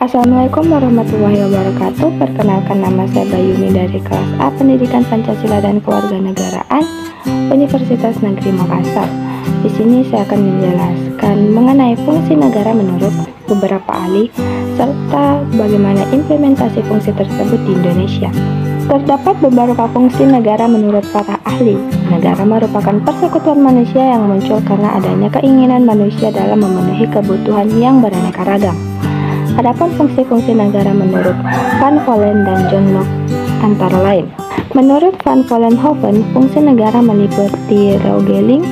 Assalamualaikum warahmatullahi wabarakatuh. Perkenalkan, nama saya Bayuni dari kelas A Pendidikan Pancasila dan Kewarganegaraan Universitas Negeri Makassar. Di sini saya akan menjelaskan mengenai fungsi negara menurut beberapa ahli serta bagaimana implementasi fungsi tersebut di Indonesia. Terdapat beberapa fungsi negara menurut para ahli. Negara merupakan persekutuan manusia yang muncul karena adanya keinginan manusia dalam memenuhi kebutuhan yang beraneka ragam. Adapun fungsi-fungsi negara menurut Van Vollen dan John Locke antara lain. Menurut Van Vollenhoven, fungsi negara meliputi regeling,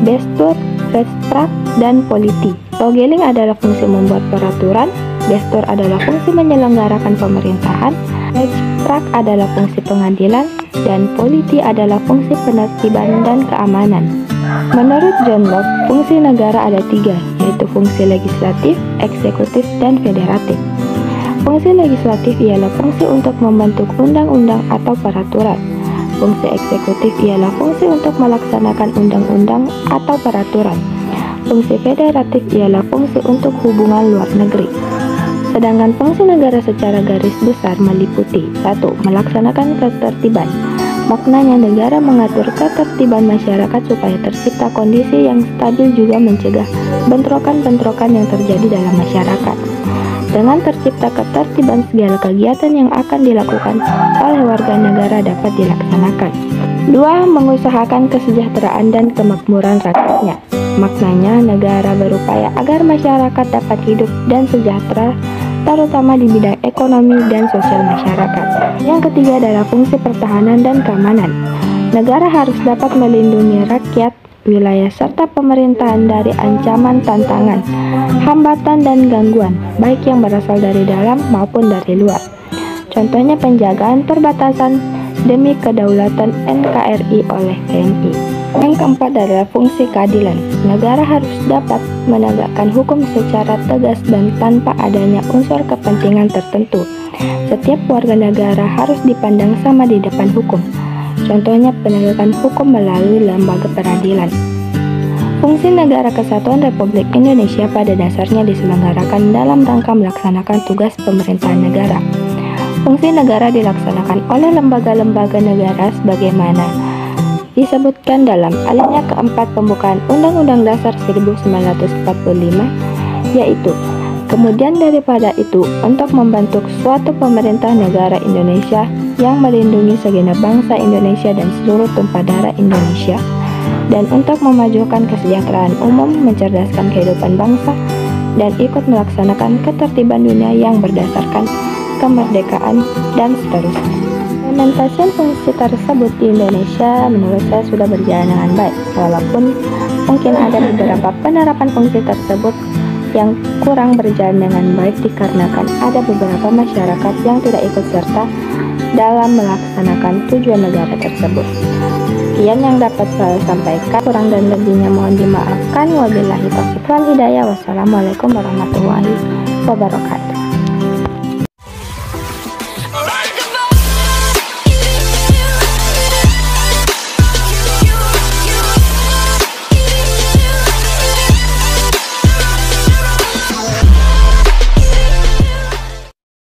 bestuur, rechtspraak, dan politi. Regeling adalah fungsi membuat peraturan, bestuur adalah fungsi menyelenggarakan pemerintahan, rechtspraak adalah fungsi pengadilan, dan politi adalah fungsi penertiban dan keamanan. Menurut John Locke, fungsi negara ada tiga, yaitu fungsi legislatif, eksekutif, dan federatif. Fungsi legislatif ialah fungsi untuk membentuk undang-undang atau peraturan. Fungsi eksekutif ialah fungsi untuk melaksanakan undang-undang atau peraturan. Fungsi federatif ialah fungsi untuk hubungan luar negeri. Sedangkan fungsi negara secara garis besar meliputi 1. Melaksanakan ketertiban. Maknanya negara mengatur ketertiban masyarakat supaya tercipta kondisi yang stabil, juga mencegah bentrokan-bentrokan yang terjadi dalam masyarakat. Dengan tercipta ketertiban, segala kegiatan yang akan dilakukan oleh warga negara dapat dilaksanakan. 2. Mengusahakan kesejahteraan dan kemakmuran rakyatnya. Maknanya negara berupaya agar masyarakat dapat hidup dan sejahtera, terutama di bidang ekonomi dan sosial masyarakat. Yang ketiga adalah fungsi pertahanan dan keamanan. Negara harus dapat melindungi rakyat, wilayah, serta pemerintahan dari ancaman, tantangan, hambatan, dan gangguan, baik yang berasal dari dalam maupun dari luar. Contohnya penjagaan perbatasan demi kedaulatan NKRI oleh TNI. Yang keempat adalah fungsi keadilan. Negara harus dapat menegakkan hukum secara tegas dan tanpa adanya unsur kepentingan tertentu. Setiap warga negara harus dipandang sama di depan hukum. Contohnya penegakan hukum melalui lembaga peradilan. Fungsi Negara Kesatuan Republik Indonesia pada dasarnya diselenggarakan dalam rangka melaksanakan tugas pemerintahan negara. Fungsi negara dilaksanakan oleh lembaga-lembaga negara sebagaimana disebutkan dalam alinea keempat pembukaan Undang-Undang Dasar 1945, yaitu kemudian daripada itu untuk membentuk suatu pemerintah negara Indonesia yang melindungi segenap bangsa Indonesia dan seluruh tumpah darah Indonesia, dan untuk memajukan kesejahteraan umum, mencerdaskan kehidupan bangsa, dan ikut melaksanakan ketertiban dunia yang berdasarkan kemerdekaan, dan seterusnya. Implementasi fungsi tersebut di Indonesia menurut saya sudah berjalan dengan baik, walaupun mungkin ada beberapa penerapan fungsi tersebut yang kurang berjalan dengan baik dikarenakan ada beberapa masyarakat yang tidak ikut serta dalam melaksanakan tujuan negara tersebut. Sekian yang dapat saya sampaikan, kurang dan lebihnya mohon dimaafkan. Wabillahi taufiq wal hidayah. Wassalamualaikum warahmatullahi wabarakatuh.